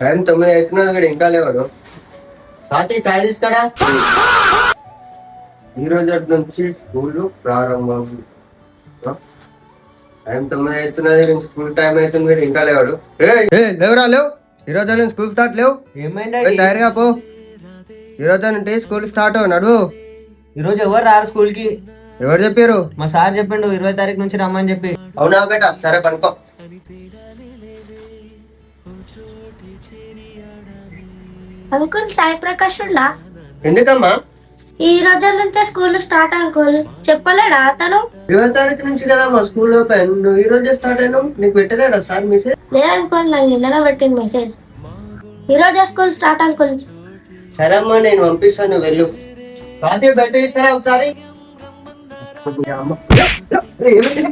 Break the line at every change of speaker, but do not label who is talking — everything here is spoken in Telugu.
టైం 9 అవుతున్నది కూడా ఇంకా లేవాడు. తాతయ్య చాయ్ తీసుకురా. ఈ రోజు నుంచి స్కూల్ ప్రారంభం. టైం 9 అవుతున్నది, నేను స్కూల్ టైం అవుతుంది, వీడు ఇంకా లేవాడు. లేవురా లేవు, ఈ రోజు నుంచి స్కూల్ స్టార్ట్ లేవు.
ఏమైందండి?
తయారుగా పో, ఈ రోజు నుండి స్కూల్ స్టార్ట్ నడు.
ఈరోజు ఎవరు రారు స్కూల్ కి.
ఎవరు చెప్పారు?
మా సార్ చెప్పిండు 20 తారీఖు నుంచి రమ్మని చెప్పి.
అవునా బేట, సరే పనుకో.
అంకుల్ సాయి ప్రకాష్ ఉన్నా
ఎందుకమ్మా?
ఈ రోజు నుంచే స్కూల్ స్టార్ట్ అంకుల్. చెప్పలేడా అతను?
20 తారీఖు నుంచి కదా మా స్కూల్ ఓపెన్. నువ్వు ఈ రోజే స్టార్ట్ అయినావు, నీకు పెట్టలేడా సార్ మెసేజ్?
లేదు అంకుల్, నాకు నిన్ననే పెట్టింది మెసేజ్. ఈ రోజే స్కూల్ స్టార్ట్ అంకుల్.
సరే అమ్మా, నేను పంపిస్తాను, వెళ్ళు. తాతయ్య బయట తీసుకురా ఒకసారి. ఏమైంది?